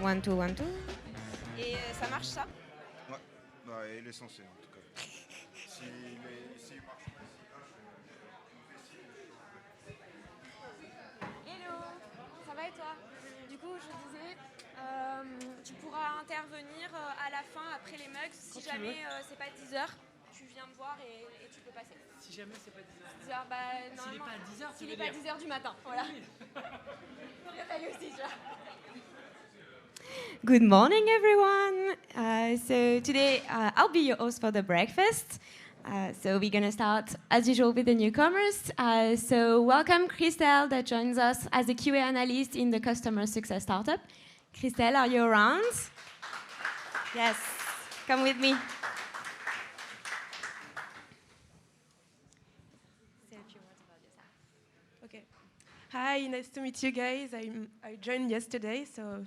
One, two, one, two. Et ça marche ça? Ouais, bah, il est censé en tout cas. S'il marche pas, Hello, ça va et toi? Du coup, je disais, tu pourras intervenir à la fin, après les mugs. Si jamais c'est pas 10h, tu viens me voir et tu peux passer. Si jamais c'est pas 10h. 10h, bah S'il n'est normalement. pas à 10h, S'il n'est pas à 10h du matin, voilà. Oui. Je me réveille aussi, tu vois. Good morning, everyone. So today I'll be your host for the breakfast. So we're going to start, as usual, with the newcomers. So welcome, Christelle, that joins us as a QA analyst in the customer success startup. Christelle, are you around? Yes, come with me. Say a few words about yourself. Okay. Hi, nice to meet you guys. I joined yesterday, so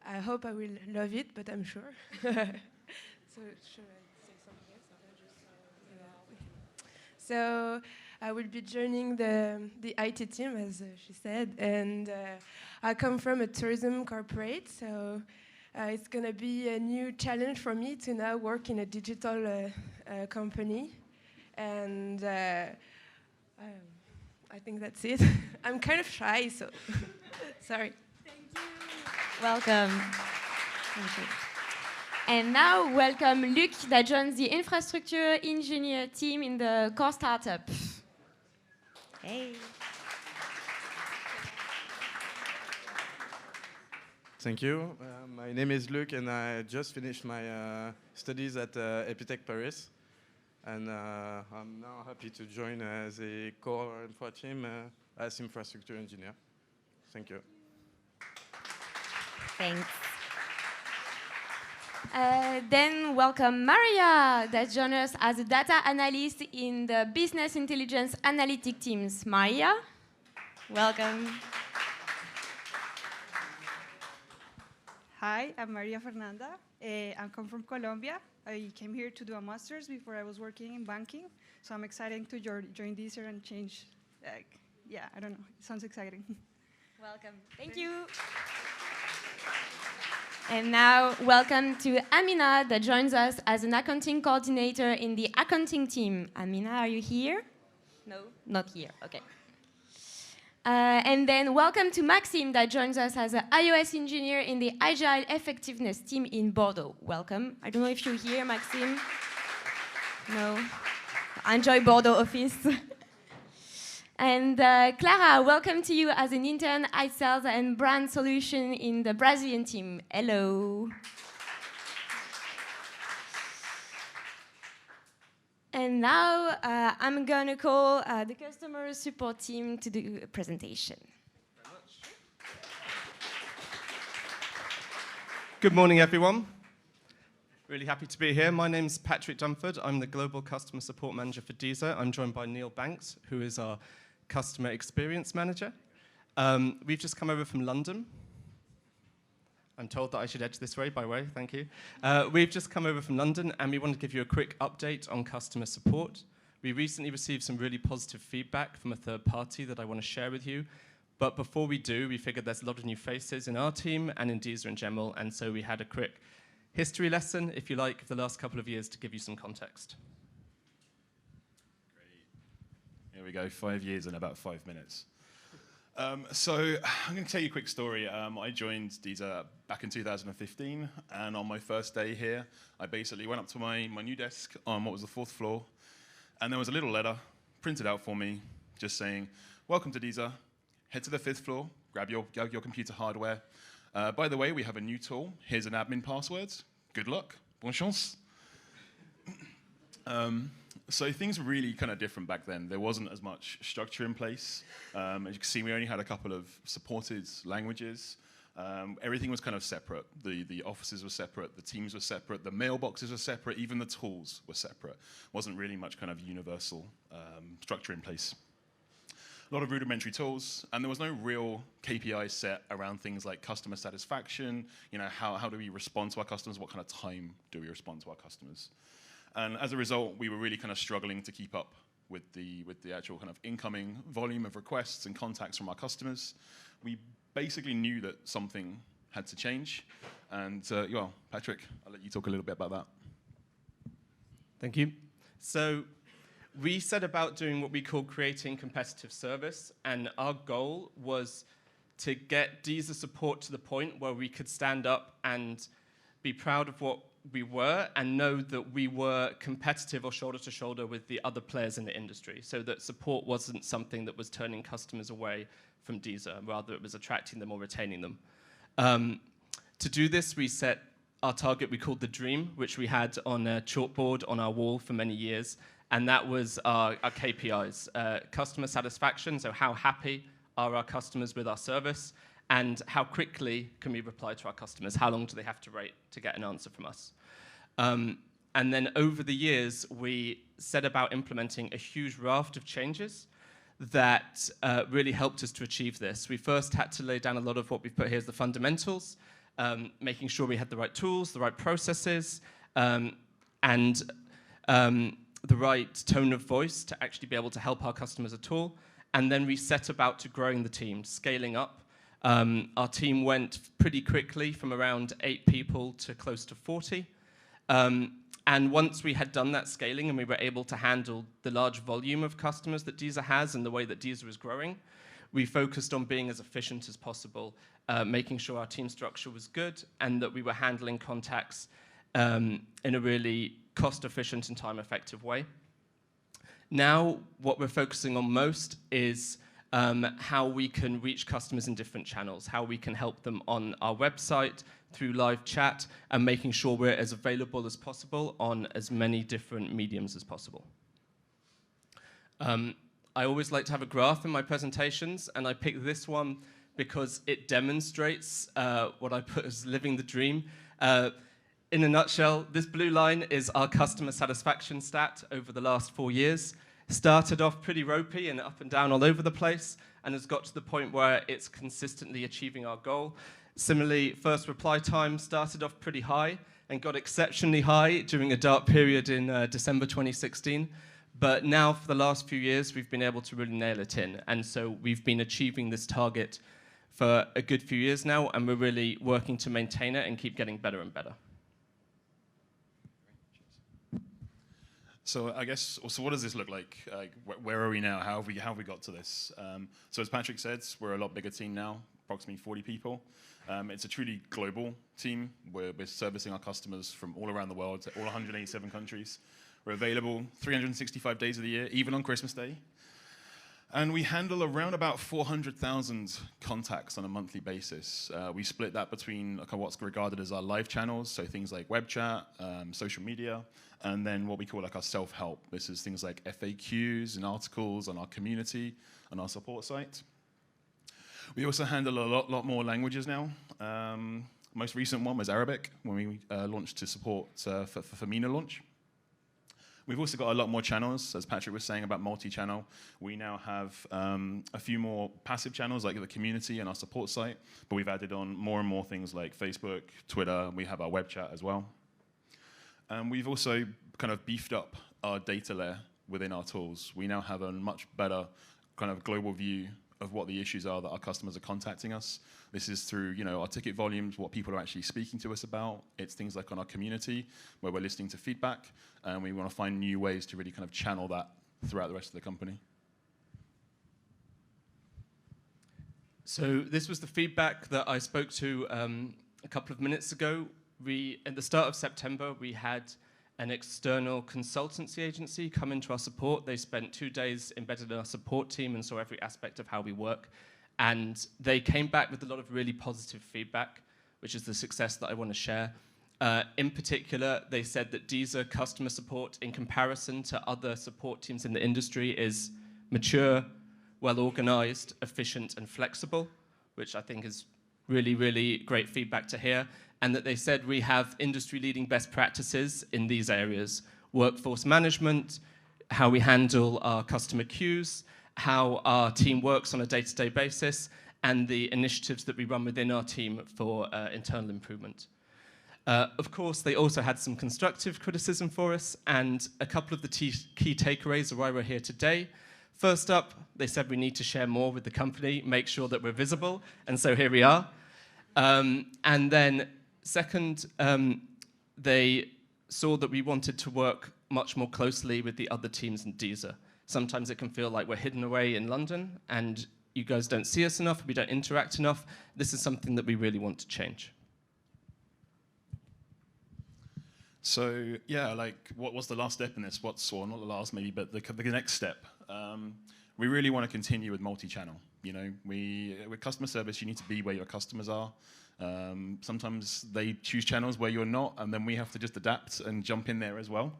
I hope I will love it, but I'm sure. So should I say something else? Or just, So I will be joining the IT team, as she said, and I come from a tourism corporate, so it's going to be a new challenge for me to now work in a digital company, and I think that's it. I'm kind of shy, so sorry. Welcome. Thank you. And now, welcome Luc, that joins the infrastructure engineer team in the core startup. Hey. Thank you. My name is Luc, and I just finished my studies at Epitech Paris. And I'm now happy to join as a core infra team as infrastructure engineer. Thank you. Thanks. Then welcome Maria, that joins us as a data analyst in the business intelligence analytic teams. Maria, welcome. Hi, I'm Maria Fernanda. I come from Colombia. I came here to do a master's before I was working in banking. So I'm excited to join this year and change. Yeah, I don't know. It sounds exciting. Welcome. Thank you. And now, welcome to Amina, that joins us as an accounting coordinator in the accounting team. Amina, are you here? No, not here. Okay. And then welcome to Maxime, that joins us as an iOS engineer in the Agile Effectiveness team in Bordeaux. Welcome. I don't know if you're here, Maxime. No. Enjoy Bordeaux office. And Clara, welcome to you as an intern at sales and brand solution in the Brazilian team. Hello. And now I'm going to call the customer support team to do a presentation. Good morning, everyone. Really happy to be here. My name's Patrick Dunford. I'm the Global Customer Support Manager for Deezer. I'm joined by Neil Banks, who is our Customer Experience Manager. We've just come over from London. I'm told that I should edge this way, by the way, thank you. We've just come over from London, and we want to give you a quick update on customer support. We recently received some really positive feedback from a third party that I want to share with you. But before we do, we figured there's a lot of new faces in our team and in Deezer in general, and so we had a quick history lesson, if you like, of the last couple of years to give you some context. Great. Here we go, 5 years in about 5 minutes. So I'm going to tell you a quick story. I joined Deezer back in 2015, and on my first day here, I basically went up to my new desk on what was the 4th floor, and there was a little letter printed out for me just saying, "Welcome to Deezer. Head to the 5th floor, grab your computer hardware. By the way, we have a new tool. Here's an admin password. Good luck. Bonne chance." So things were really kind of different back then. There wasn't as much structure in place. As you can see, we only had a couple of supported languages. Everything was kind of separate. The offices were separate, the teams were separate, the mailboxes were separate, even the tools were separate. Wasn't really much kind of universal structure in place. A lot of rudimentary tools, and there was no real KPI set around things like customer satisfaction. You know, how do we respond to our customers? What kind of time do we respond to our customers? And as a result, we were really kind of struggling to keep up with the actual kind of incoming volume of requests and contacts from our customers. We basically knew that something had to change. And well, Patrick, I'll let you talk a little bit about that. Thank you. So we set about doing what we call creating competitive service, and our goal was to get Deezer support to the point where we could stand up and be proud of what we were and know that we were competitive or shoulder to shoulder with the other players in the industry, so that support wasn't something that was turning customers away from Deezer, rather it was attracting them or retaining them. To do this, we set our target we called the dream, which we had on a chalkboard on our wall for many years, and that was our KPIs. Customer satisfaction, so how happy are our customers with our service, and how quickly can we reply to our customers? How long do they have to wait to get an answer from us? And then over the years, we set about implementing a huge raft of changes that really helped us to achieve this. We first had to lay down a lot of what we've put here as the fundamentals, making sure we had the right tools, the right processes, and the right tone of voice to actually be able to help our customers at all. And then we set about to growing the team, scaling up. Our team went pretty quickly from around 8 people to close to 40. And once we had done that scaling and we were able to handle the large volume of customers that Deezer has and the way that Deezer is growing, we focused on being as efficient as possible, making sure our team structure was good and that we were handling contacts in a really cost-efficient and time-effective way. Now, what we're focusing on most is how we can reach customers in different channels, how we can help them on our website, through live chat, and making sure we're as available as possible on as many different mediums as possible. I always like to have a graph in my presentations, and I picked this one because it demonstrates what I put as living the dream. In a nutshell, this blue line is our customer satisfaction stat over the last 4 years. Started off pretty ropey and up and down all over the place, and has got to the point where it's consistently achieving our goal. Similarly, first reply time started off pretty high and got exceptionally high during a dark period in December 2016. But now, for the last few years, we've been able to really nail it in. And so we've been achieving this target for a good few years now, and we're really working to maintain it and keep getting better and better. So I guess, so what does this look like? Where are we now? How have we got to this? So as Patrick said, we're a lot bigger team now, approximately 40 people. It's a truly global team. We're servicing our customers from all around the world, all 187 countries. We're available 365 days of the year, even on Christmas Day. And we handle around about 400,000 contacts on a monthly basis. We split that between what's regarded as our live channels, so things like web chat, social media, and then what we call like our self-help. This is things like FAQs and articles on our community and our support site. We also handle a lot more languages now. Most recent one was Arabic, when we launched to support for MENA launch. We've also got a lot more channels, as Patrick was saying about multi-channel. We now have a few more passive channels, like the community and our support site, but we've added on more and more things like Facebook, Twitter, we have our web chat as well. And we've also kind of beefed up our data layer within our tools. We now have a much better kind of global view of what the issues are that our customers are contacting us. This is through, our ticket volumes, what people are actually speaking to us about. It's things like on our community, where we're listening to feedback, and we want to find new ways to really kind of channel that throughout the rest of the company. So this was the feedback that I spoke to a couple of minutes ago. At the start of September, we had an external consultancy agency come into our support. They spent 2 days embedded in our support team and saw every aspect of how we work. And they came back with a lot of really positive feedback, which is the success that I want to share. In particular, they said that Deezer customer support, in comparison to other support teams in the industry, is mature, well-organized, efficient, and flexible, which I think is really, really great feedback to hear. And that they said we have industry-leading best practices in these areas: workforce management, how we handle our customer queues, how our team works on a day-to-day basis, and the initiatives that we run within our team for internal improvement. Of course, they also had some constructive criticism for us, and a couple of the key takeaways are why we're here today. First up, they said we need to share more with the company, make sure that we're visible, and so here we are. And then second, they saw that we wanted to work much more closely with the other teams in DESA. Sometimes it can feel like we're hidden away in London and you guys don't see us enough, we don't interact enough. This is something that we really want to change. So yeah, like what was the last step in this? Or not the last maybe, but the next step. We really want to continue with multi-channel. You know, with customer service, you need to be where your customers are. Sometimes they choose channels where you're not, and then we have to just adapt and jump in there as well.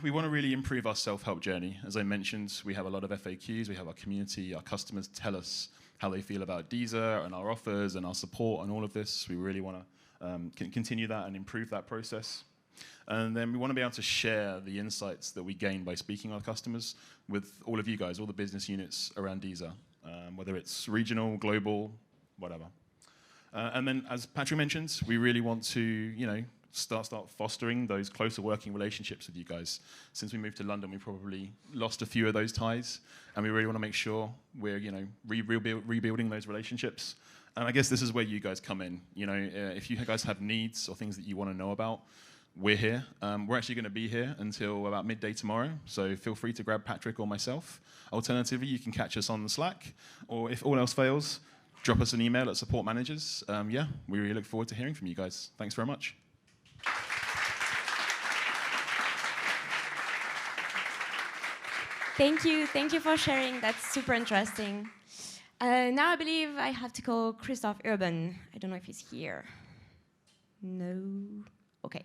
We want to really improve our self-help journey. As I mentioned, we have a lot of FAQs, we have our community, our customers tell us how they feel about DESA and our offers and our support and all of this. We really want to continue that and improve that process. And then we want to be able to share the insights that we gain by speaking to our customers with all of you guys, all the business units around DESA, whether it's regional, global, whatever. And then, as Patrick mentioned, we really want to, you know, start fostering those closer working relationships with you guys. Since we moved to London, we probably lost a few of those ties, and we really want to make sure we're, you know, rebuilding those relationships. And I guess this is where you guys come in. You know, if you guys have needs or things that you want to know about, we're here. We're actually going to be here until about midday tomorrow, so feel free to grab Patrick or myself. Alternatively, you can catch us on the Slack, or if all else fails, drop us an email at support managers. Yeah, we really look forward to hearing from you guys. Thanks very much. Thank you for sharing. That's super interesting. Now I believe I have to call Christoph Urban. I don't know if he's here. No. Okay.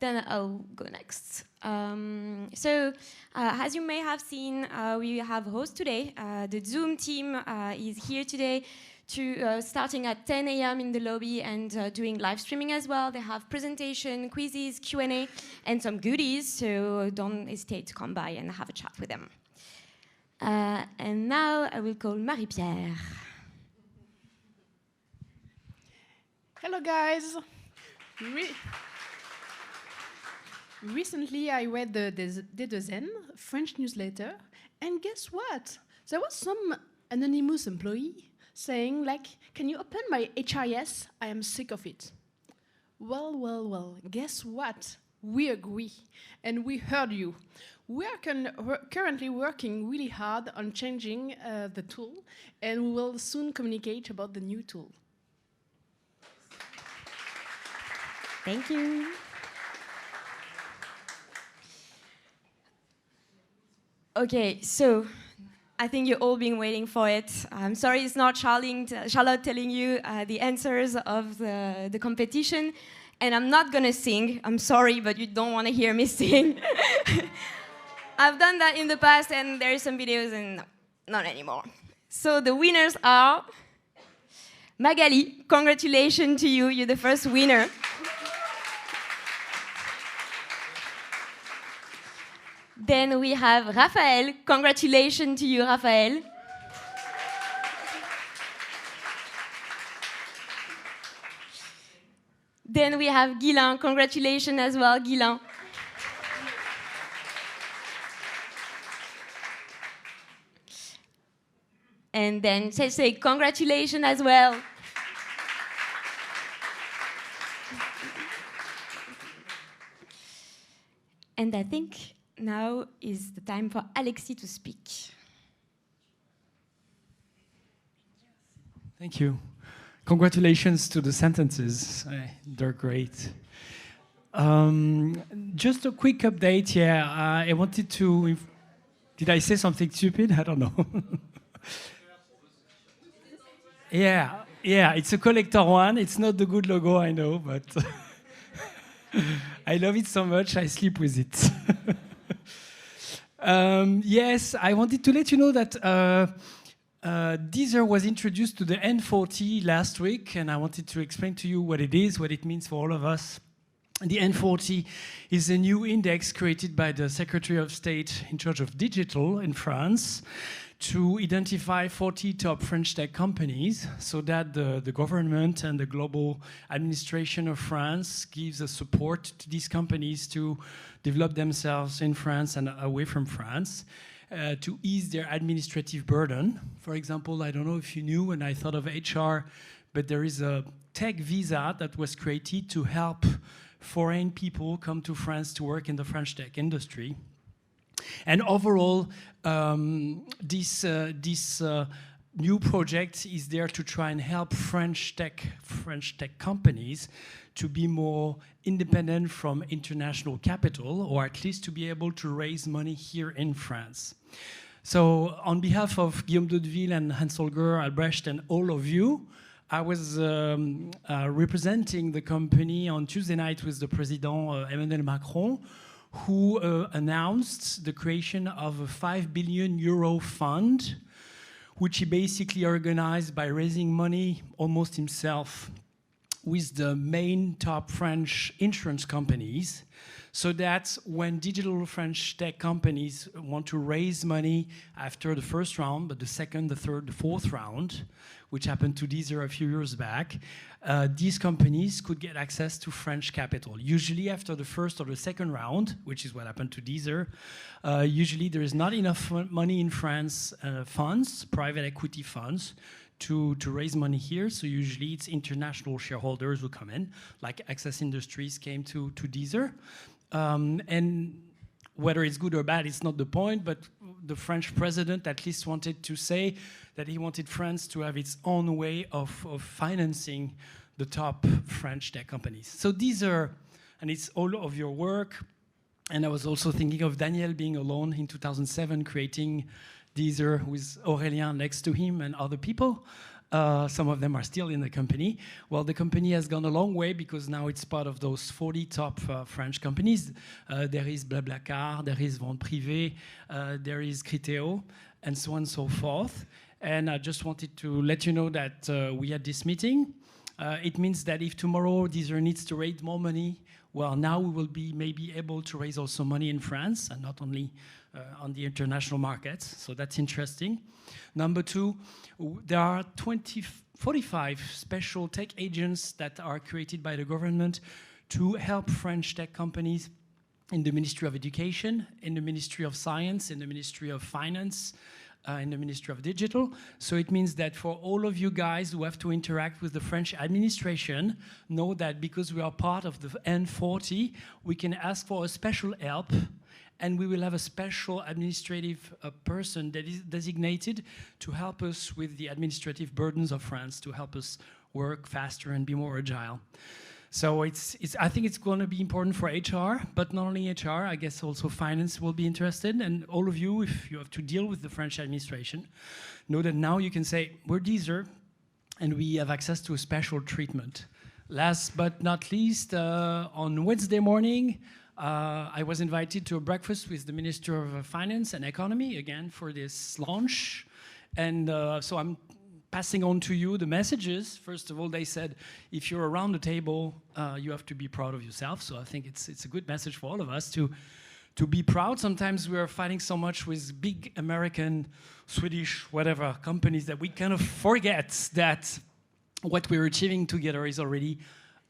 Then I'll go next. As you may have seen, we have a host today. The Zoom team is here today starting at 10 a.m. in the lobby and doing live streaming as well. They have presentation, quizzes, Q&A, and some goodies, so don't hesitate to come by and have a chat with them. And now I will call Marie-Pierre. Hello, guys. Recently, I read the D2N French newsletter, and guess what? There was some anonymous employee saying, like, can you open my HRIS? I am sick of it. Well, guess what? We agree, and we heard you. We are currently working really hard on changing the tool, and we will soon communicate about the new tool. Thank you. Okay, so I think you've all been waiting for it. I'm sorry it's not Charlotte telling you the answers of the competition, and I'm not gonna sing. I'm sorry, but you don't want to hear me sing. I've done that in the past, and there are some videos, and no, not anymore. So the winners are Magali. Congratulations to you. You're the first winner. Then we have Raphaël. Congratulations to you, Raphaël. Then we have Guylain. Congratulations as well, Guylain. And then say congratulations as well. And I think now is the time for Alexis to speak. Thank you. Congratulations to the sentences. They're great. Just a quick update. Yeah, I wanted to... Did I say something stupid? I don't know. Yeah, it's a collector one. It's not the good logo, I know, but I love it so much, I sleep with it. Yes, I wanted to let you know that Deezer was introduced to the N40 last week, and I wanted to explain to you what it is, what it means for all of us. The N40 is a new index created by the Secretary of State in charge of digital in France to identify 40 top French tech companies so that the government and the global administration of France gives a support to these companies to develop themselves in France and away from France. to ease their administrative burden. For example, I don't know if you knew when I thought of HR, but there is a tech visa that was created to help foreign people come to France to work in the French tech industry. And overall, this new project is there to try and help French tech companies to be more independent from international capital, or at least to be able to raise money here in France. So on behalf of Guillaume Daudeville and Hans-Holger Albrecht and all of you, I was representing the company on Tuesday night with the President Emmanuel Macron, who announced the creation of a 5 billion euro fund, which he basically organized by raising money almost himself with the main top French insurance companies, so that when digital French tech companies want to raise money after the first round, but the second, the third, the fourth round, which happened to Deezer a few years back, these companies could get access to French capital. Usually after the first or the second round, which is what happened to Deezer, usually there is not enough money in France, funds, private equity funds, to raise money here. So usually it's international shareholders who come in, like Access Industries came to Deezer. And whether it's good or bad, it's not the point, but the French president at least wanted to say that he wanted France to have its own way of financing the top French tech companies. So these are, and it's all of your work, and I was also thinking of Daniel being alone in 2007, creating Deezer with Aurélien next to him and other people. Some of them are still in the company. Well, the company has gone a long way because now it's part of those 40 top French companies. There is BlaBlaCar, there is Vente Privée, there is Criteo, and so on and so forth. And I just wanted to let you know that we had this meeting. It means that if tomorrow Deezer needs to raise more money, well, now we will be maybe able to raise also money in France and not only on the international markets. So that's interesting. Number two, there are 45 special tech agents that are created by the government to help French tech companies in the Ministry of Education, in the Ministry of Science, in the Ministry of Finance, in the Ministry of Digital. So it means that for all of you guys who have to interact with the French administration, know that because we are part of the N40, we can ask for a special help, and we will have a special administrative person that is designated to help us with the administrative burdens of France, to help us work faster and be more agile. So I think it's going to be important for HR, but not only HR, I guess also finance will be interested. And all of you, if you have to deal with the French administration, know that now you can say, we're Deezer, and we have access to a special treatment. Last but not least, on Wednesday morning, I was invited to a breakfast with the Minister of Finance and Economy, again, for this launch. And so I'm passing on to you the messages. First of all, they said, if you're around the table, you have to be proud of yourself. So I think it's a good message for all of us to be proud. Sometimes we are fighting so much with big American, Swedish, whatever companies that we kind of forget that what we're achieving together is already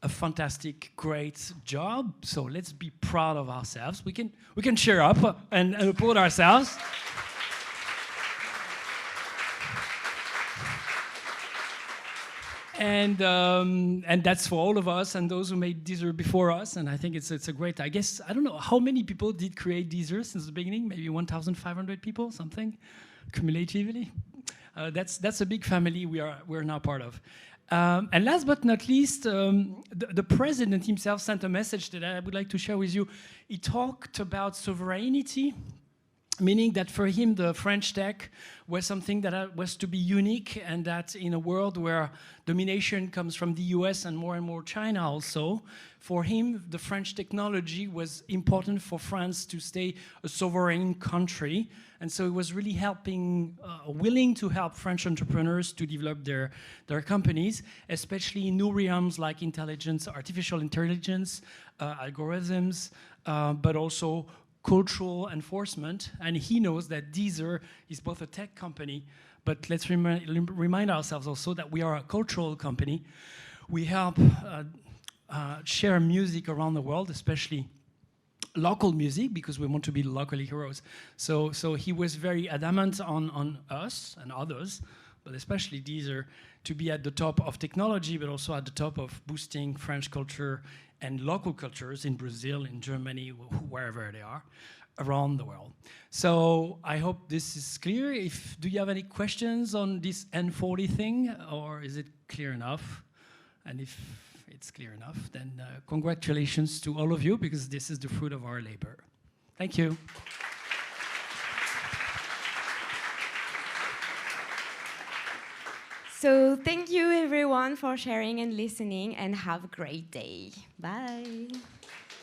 a fantastic, great job. So let's be proud of ourselves. We can cheer up and applaud ourselves. And that's for all of us and those who made Deezer before us. And I think it's a great, I guess, I don't know, how many people did create Deezer since the beginning? Maybe 1,500 people, something, cumulatively. That's a big family we're now part of. And last but not least, the president himself sent a message that I would like to share with you. He talked about sovereignty, meaning that for him, the French tech was something that was to be unique, and that in a world where domination comes from the US and more China also, for him, the French technology was important for France to stay a sovereign country. And so he was really willing to help French entrepreneurs to develop their companies, especially in new realms like intelligence, artificial intelligence, algorithms, but also cultural enforcement. And he knows that Deezer is both a tech company, but let's remind ourselves also that we are a cultural company. We help share music around the world, especially local music because we want to be locally heroes. So he was very adamant on us and others, but especially Deezer, to be at the top of technology, but also at the top of boosting French culture and local cultures in Brazil, in Germany, wherever they are, around the world. So I hope this is clear. Do you have any questions on this N40 thing, or is it clear enough? And if it's clear enough, then congratulations to all of you, because this is the fruit of our labor. Thank you. So thank you everyone for sharing and listening, and have a great day. Bye.